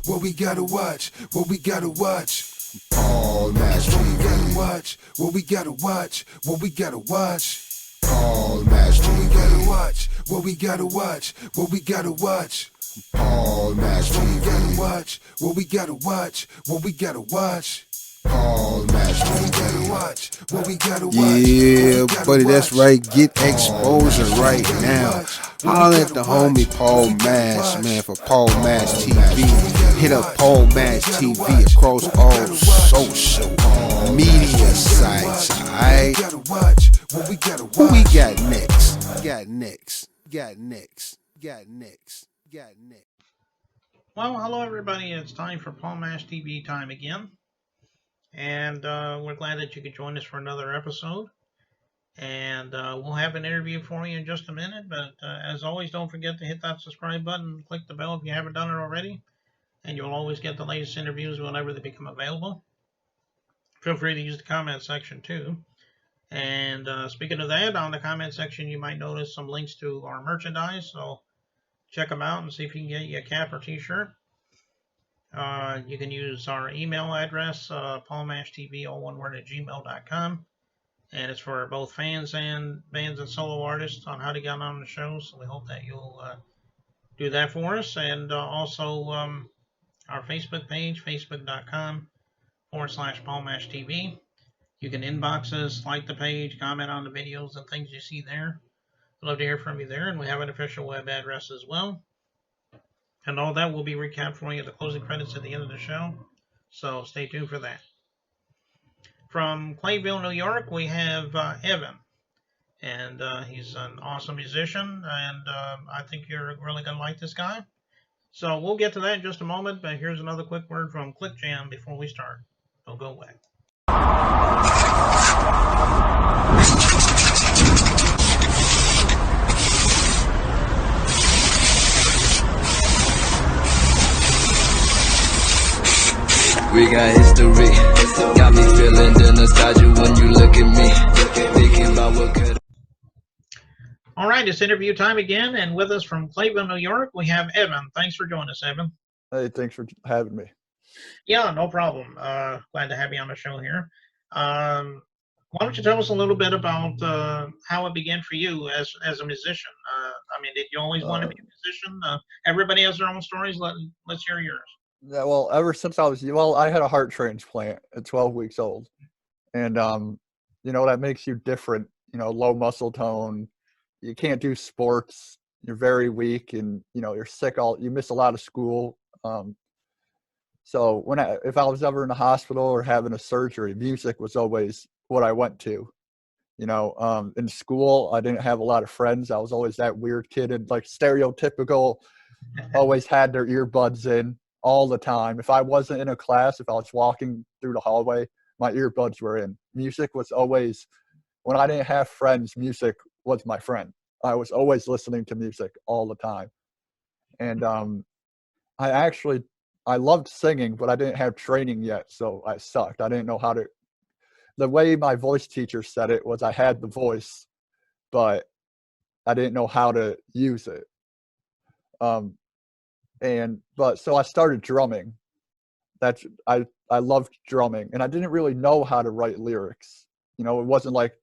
what we gotta watch, what we gotta watch. Paul Match TV. What we gotta watch, what we gotta watch, what we gotta watch. Paul Match TV. What we gotta watch, what we gotta watch, what we gotta watch. Paul Match TV. What we gotta watch, what we gotta watch, what we gotta watch. Paul Match TV. What we gotta watch, what we gotta watch. Yeah, buddy, that's right. Get exposure right now. Holler at the homie Paul Match, man, for Paul Match TV. Hit up Paul Match TV across all social media sites, alright? Who we got next? Got next. Well, hello everybody. It's time for Paul Mash TV time again, and we're glad that you could join us for another episode. And we'll have an interview for you in just a minute. But as always, don't forget to hit that subscribe button, click the bell if you haven't done it already, and you'll always get the latest interviews whenever they become available. Feel free to use the comment section too. And speaking of that, on the comment section, you might notice some links to our merchandise. So check them out and see if you can get you a cap or t-shirt. You can use our email address, paulmashtv, all one word, at gmail.com. And it's for both fans and bands and solo artists on how to get on the show. So we hope that you'll do that for us. And also our Facebook page, facebook.com/paulmashtv. You can inbox us, like the page, comment on the videos and things you see there. I'd love to hear from you there. And we have an official web address as well. And all that will be recapped for you at the closing credits at the end of the show. So stay tuned for that. From Clayville, New York, we have Evan. And he's an awesome musician. And I think you're really going to like this guy. So we'll get to that in just a moment. But here's another quick word from Click Jam before we start. Don't go away. We got history, got me feeling the nostalgia when you look at me, thinking about what could. All right, it's interview time again, and with us from Clayville, New York, we have Evan. Thanks for joining us, Evan. Hey, thanks for having me. Yeah, no problem. Glad to have you on the show here. Why don't you tell us a little bit about how it began for you as a musician? I mean, did you always want to be a musician? Everybody has their own stories. Let's hear yours. Yeah, well, ever since I had a heart transplant at 12 weeks old. And, that makes you different, low muscle tone. You can't do sports. You're very weak and, you're sick. You miss a lot of school. So if I was ever in the hospital or having a surgery, music was always what I went to. In school, I didn't have a lot of friends. I was always that weird kid and like stereotypical, always had their earbuds in all the time. If I wasn't in a class, if I was walking through the hallway, my earbuds were in. Music was always, when I didn't have friends, music was my friend. I was always listening to music all the time. And I loved singing, but I didn't have training yet, so I sucked. I didn't know how to. The way my voice teacher said it was I had the voice, but I didn't know how to use it. So I started drumming. I loved drumming, and I didn't really know how to write lyrics. It wasn't like,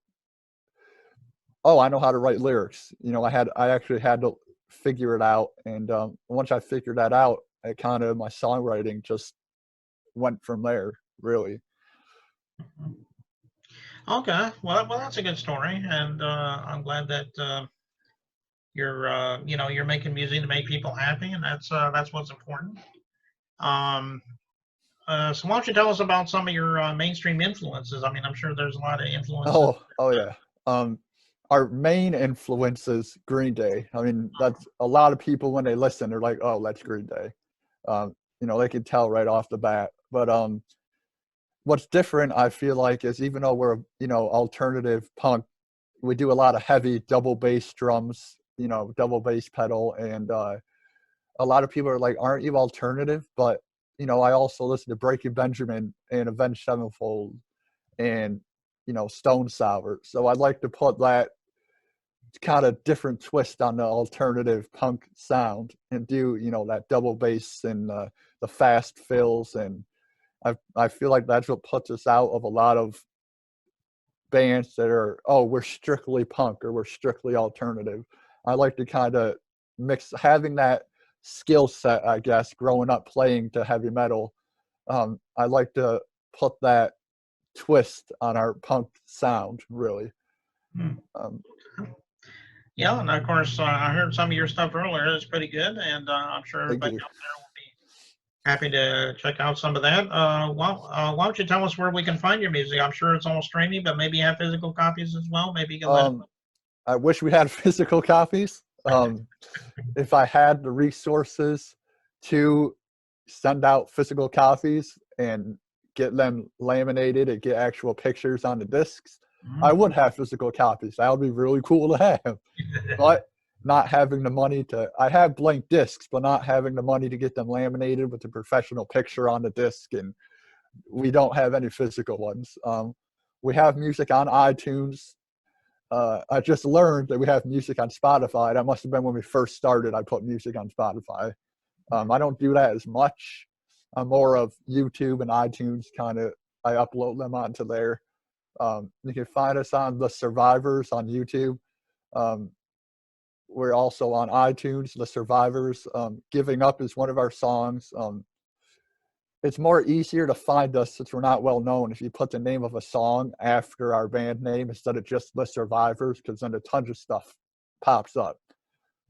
oh, I know how to write lyrics. I actually had to figure it out, and once I figured that out, my songwriting just went from there, really. Okay, well, that's a good story, and I'm glad that you're making music to make people happy, and that's what's important. So why don't you tell us about some of your mainstream influences? I mean, I'm sure there's a lot of influences. Oh yeah. Our main influence is Green Day. I mean, that's a lot of people when they listen, they're like, "Oh, that's Green Day." They can tell right off the bat. But what's different, I feel like, is even though we're alternative punk, we do a lot of heavy double bass drums, double bass pedal, and a lot of people are like, "Aren't you alternative?" But I also listen to Breaking Benjamin and Avenged Sevenfold and Stone Sour. So I'd like to put that kind of different twist on the alternative punk sound and do, you know, that double bass and the fast fills. And I feel like that's what puts us out of a lot of bands that are, oh, we're strictly punk or we're strictly alternative. I like to kind of mix, having that skill set, I guess, growing up playing to heavy metal. I like to put that twist on our punk sound, really. Hmm. Um, Yeah, and of course, I heard some of your stuff earlier. It's pretty good, and I'm sure thank everybody you. out there will be happy to check out some of that. Why don't you tell us where we can find your music? I'm sure it's all streaming, but maybe you have physical copies as well. Maybe you can let us Um, I wish we had physical copies. If I had the resources to send out physical copies and get them laminated and get actual pictures on the discs, I would have physical copies. That would be really cool to have. But not having the money to, I have blank discs, but not having the money to get them laminated with a professional picture on the disc, and we don't have any physical ones. We have music on iTunes. I just learned that we have music on Spotify. That must have been when we first started. I put music on Spotify. I don't do that as much. I'm more of YouTube and iTunes kind of. I upload them onto there. You can find us on The Survivors on YouTube. We're also on iTunes, The Survivors. Giving Up is one of our songs. It's more easier to find us since we're not well known if you put the name of a song after our band name instead of just The Survivors, because then a ton of stuff pops up.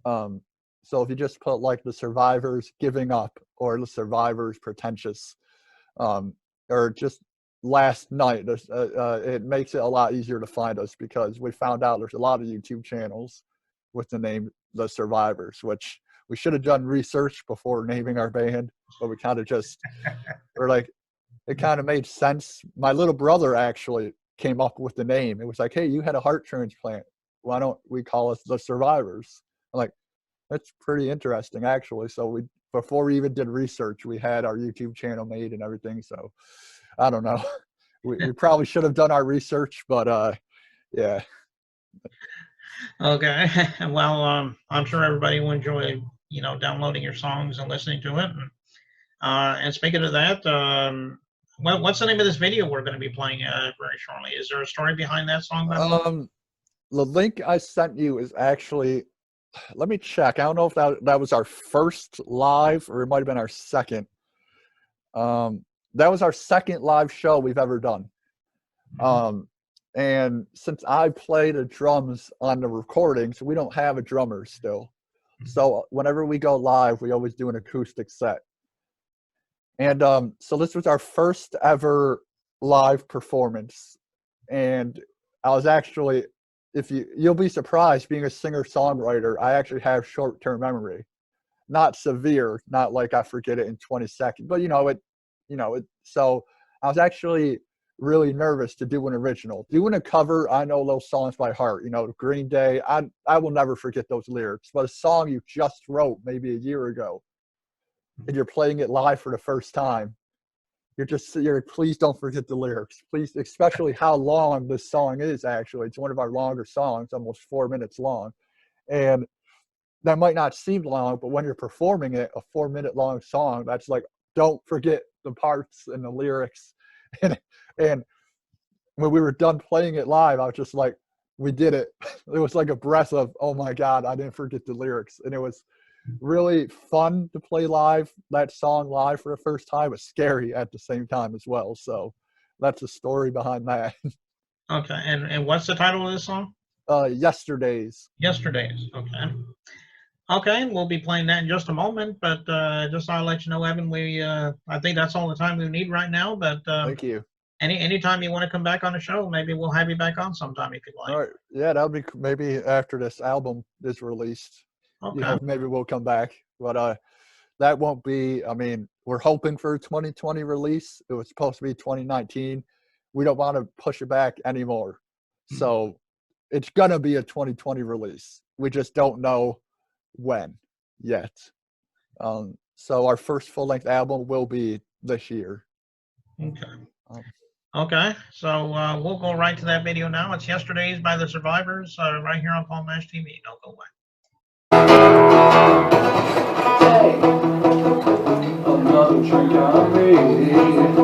So if you just put like The Survivors Giving Up or The Survivors Pretentious, or just Last Night, it makes it a lot easier to find us, because we found out there's a lot of YouTube channels with the name The Survivors, which we should have done research before naming our band, but we kind of just were like, it kind of made sense. My little brother actually came up with the name. It was like, hey, you had a heart transplant. Why don't we call us The Survivors? I'm like, that's pretty interesting, actually. So we, before we even did research, we had our YouTube channel made and everything. So I don't know. We probably should have done our research, but yeah. Okay. Well, I'm sure everybody will enjoy, downloading your songs and listening to it. And speaking of that, what's the name of this video we're going to be playing very shortly? Is there a story behind that song, by the way? The link I sent you is actually, let me check. I don't know if that was our first live or it might have been our second. That was our second live show we've ever done. And since I play the drums on the recordings, we don't have a drummer still. So whenever we go live, we always do an acoustic set. And so this was our first ever live performance. And I was actually, you'll be surprised, being a singer-songwriter, I actually have short-term memory. Not severe, not like I forget it in 20 seconds, but so I was actually really nervous to do an original. Doing a cover, I know those songs by heart, Green Day, I will never forget those lyrics. But a song you just wrote maybe a year ago, and you're playing it live for the first time, you're please don't forget the lyrics. Please, especially how long this song is, actually. It's one of our longer songs, almost 4 minutes long. And that might not seem long, but when you're performing it, a 4-minute long song, that's like, don't forget the parts and the lyrics. And when we were done playing it live, I was just like, we did it. It was like a breath of, oh my God, I didn't forget the lyrics. And it was really fun to play that song live for the first time. It's scary at the same time as well. So that's the story behind that. Okay. And what's the title of this song? Yesterdays. Yesterdays. Okay. Okay, we'll be playing that in just a moment, but just thought I'd let you know, Evan, I think that's all the time we need right now, but Thank you. anytime you want to come back on the show, maybe we'll have you back on sometime if you'd like. All right. Yeah, that'll be maybe after this album is released. Okay. Maybe we'll come back. But that won't be, we're hoping for a 2020 release. It was supposed to be 2019. We don't want to push it back anymore. So it's going to be a 2020 release. We just don't know when yet. So our first full-length album will be this year. Okay. Okay, so we'll go right to that video now. It's Yesterday's by the Survivors, right here on Paul Mash TV. Don't go away. Another drink on me.